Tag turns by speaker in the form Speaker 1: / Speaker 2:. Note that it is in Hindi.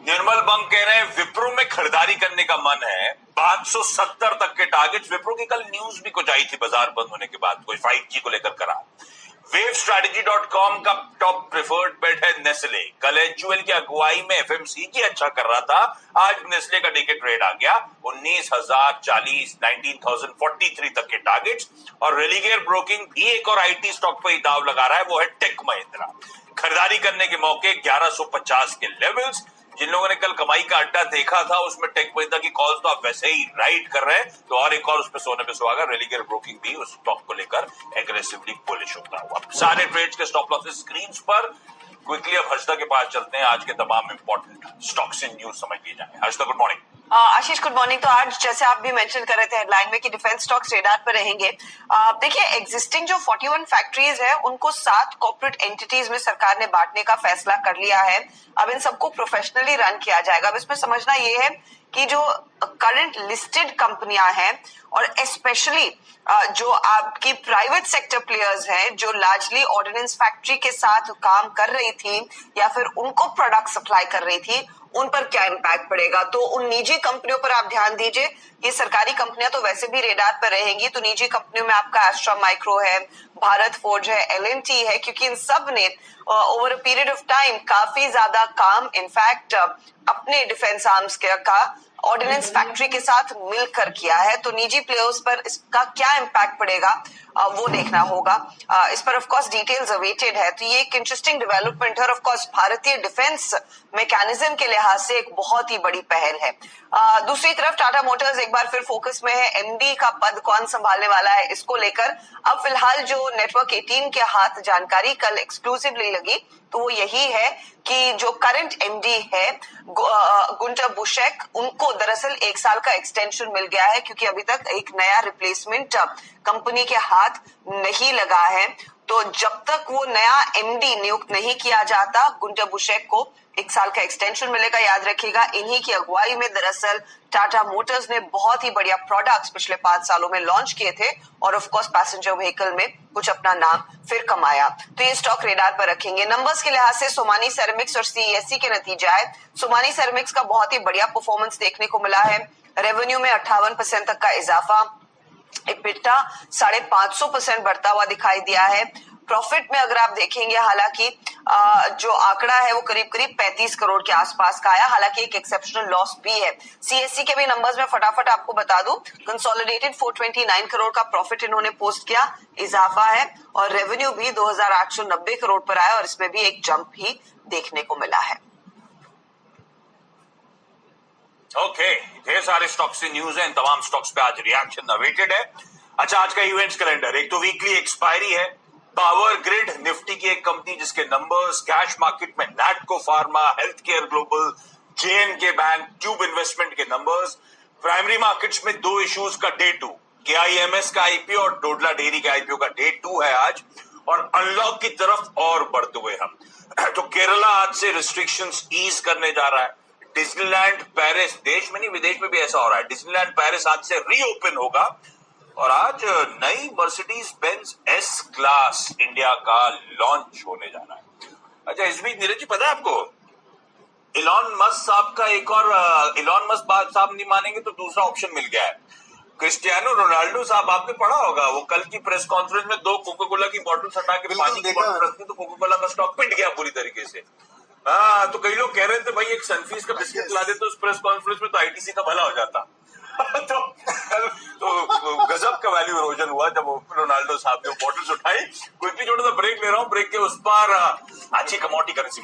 Speaker 1: निर्मल बंग कह रहे हैं विप्रो में खरीदारी करने का मन है, 570 तक के टारगेट। विप्रो की कल न्यूज भी कुछ आई थी बाजार बंद होने के बाद, कोई 5G को लेकर करा। वेवस्ट्रेटजी.com का टॉप प्रेफर्ड बेट है नेस्ले। कल एचयूएल की अगुवाई में एफएमसीजी अच्छा कर रहा था, आज नेस्ले का डे के ट्रेड आ गया 19,040 19,043 तक के टारगेट्स। और रेलिगेयर ब्रोकिंग भी एक और आईटी स्टॉक पर दाव लगा रहा है, वो है टेक महिंद्रा। खरीदारी करने के मौके 1150 के लेवल्स। जिन लोगों ने कल कमाई का अड्डा देखा था उसमें टेक महिंद्रा की कॉल्स तो आप वैसे ही राइड कर रहे हैं, तो और एक और उस पर सोने पे सुहागा। रेलिगेयर ब्रोकिंग भी उस स्टॉक को लेकर एग्रेसिवली बुलिश होता हुआ। सारे ट्रेड्स के स्टॉप लॉसेस स्क्रीन पर। क्विकली अब हर्षदा के पास चलते हैं, आज के तमाम इंपॉर्टेंट स्टॉक्स इन न्यूज समझ लिए जाए। Harshada, good morning.
Speaker 2: Ashish, good morning. तो आज जैसे आप भी मेंशन कर रहे थे हेडलाइन में कि डिफेंस स्टॉक्स रेडार पर रहेंगे। देखिए, एग्जिस्टिंग जो 41 फैक्ट्रीज है उनको 7 कॉर्पोरेट एंटिटीज में सरकार ने बांटने का फैसला कर लिया है। अब इन सबको प्रोफेशनली रन किया जाएगा। अब इसमें समझना ये है कि जो करंट लिस्टेड कंपनियां हैं और स्पेशली जो आपकी प्राइवेट सेक्टर प्लेयर्स हैं जो लार्जली ऑर्डिनेंस फैक्ट्री के साथ काम कर रही थी या फिर उनको प्रोडक्ट सप्लाई कर रही थी, उन पर क्या इम्पैक्ट पड़ेगा। तो उन निजी कंपनियों पर आप ध्यान दीजिए। ये सरकारी कंपनियां तो वैसे भी रेडार पर रहेंगी, तो निजी कंपनियों में आपका एस्ट्रा माइक्रो है, भारत फोर्ज है, एलएनटी है, क्योंकि इन सब ने over a period of time काफी ज्यादा काम इनफैक्ट अपने डिफेंस आर्म्स का ऑर्डिनेंस फैक्ट्री के साथ मिलकर किया है। तो निजी प्लेयर्स पर इसका क्या इम्पैक्ट पड़ेगा वो देखना होगा। इस पर ऑफ कोर्स डिटेल्स अवेटेड है। तो ये एक इंटरेस्टिंग डेवलपमेंट है और ऑफ कोर्स भारतीय डिफेंस मैकेनिज्म के लिहाज से एक बहुत ही बड़ी पहल है। दूसरी तरफ टाटा मोटर्स एक बार फिर फोकस में है। एमडी का पद कौन संभालने वाला है, इसको लेकर अब फिलहाल जो नेटवर्क 18 के हाथ जानकारी कल एक्सक्लूसिवली लगी तो वो यही है कि जो करंट एमडी है गुंटर बुशेक, उनको दरअसल 1 साल का एक्सटेंशन मिल गया है, क्योंकि अभी तक एक नया रिप्लेसमेंट कंपनी के हाथ नहीं लगा है। तो जब तक वो नया एमडी नियुक्त नहीं किया जाता, गुंटर बुशेक को 1 साल का एक्सटेंशन मिलेगा। याद रखिएगा, इन्हीं की अगुवाई में दरअसल टाटा मोटर्स ने बहुत ही बढ़िया प्रोडक्ट्स पिछले 5 सालों में लॉन्च किए थे और ऑफ कोर्स पैसेंजर व्हीकल में कुछ अपना नाम फिर कमाया। तो ये स्टॉक रेडार पर रखेंगे। नंबर्स के लिहाज से सोमानी सेरेमिक्स और सीईएससी के नतीजे आए। सोमानी सेरेमिक्स का बहुत ही बढ़िया परफॉर्मेंस देखने को मिला है। रेवेन्यू में 58% तक का इजाफा, इबिटा 550% बढ़ता हुआ दिखाई दिया है। प्रॉफिट में अगर आप देखेंगे, हालांकि जो आंकड़ा है वो करीब 35 करोड़ के आसपास का आया, हालांकि एक एक्सेप्शनल लॉस भी है। सीएससी के भी नंबर्स में फटाफट आपको बता दूं, कंसोलिडेटेड 429 करोड़ का प्रॉफिट इन्होंने पोस्ट किया, इजाफा है। और रेवेन्यू भी 2,890 करोड़ पर आया और इसमें भी एक जंप ही देखने को मिला है।
Speaker 1: ओके, ढेर सारे स्टॉक्स से न्यूज है, इन तमाम स्टॉक्स पे आज रिएक्शन अवेटेड है। अच्छा, आज का इवेंट्स कैलेंडर, एक तो वीकली एक्सपायरी है। पावर ग्रिड निफ्टी की एक कंपनी जिसके नंबर्स, कैश मार्केट में Natco pharma, health care global, JNK bank, tube investment के नंबर्स। प्राइमरी मार्केट्स में 2 इश्यूज का डे 2, केआईएमएस का आईपीओ और डोडला डेयरी का आईपीओ का डे 2 है आज। और अनलॉक की तरफ और बढ़ते हुए हम तो केरला आज से रिस्ट्रिक्शंस ईज करने जा रहा है। डिज्नीलैंड पेरिस, देश में नहीं विदेश में भी ऐसा हो रहा है, डिज्नीलैंड पेरिस आज से रीओपन होगा। और आज नई Mercedes Benz S Claas India का लॉन्च होने जा रहा है। अच्छा, इस बीच नीरज जी पता है आपको, इलॉन मस्क साहब का एक और इलॉन मस्क साहब नहीं मानेंगे तो दूसरा ऑप्शन मिल गया है। क्रिस्टियानो रोनाल्डो साहब, आपने पढ़ा होगा, वो कल की प्रेस कॉन्फ्रेंस में 2 कोका कोला की बॉटल हटा के पानी की बॉटल रखती तो कोका कोला का स्टॉक पिट गया पूरी तरीके से। हाँ, तो कई लोग कह रहे थे भाई एक सनफीस का बिस्किट ला देते उस प्रेस कॉन्फ्रेंस में तो आईटीसी का भला हो जाता। तो गजब का वैल्यू इरोजन हुआ जब रोनाल्डो साहब ने बॉटल्स उठाई। क्विकली छोटा सा ब्रेक ले रहा हूँ, ब्रेक के उस पर अच्छी कमोडिटी करेंसी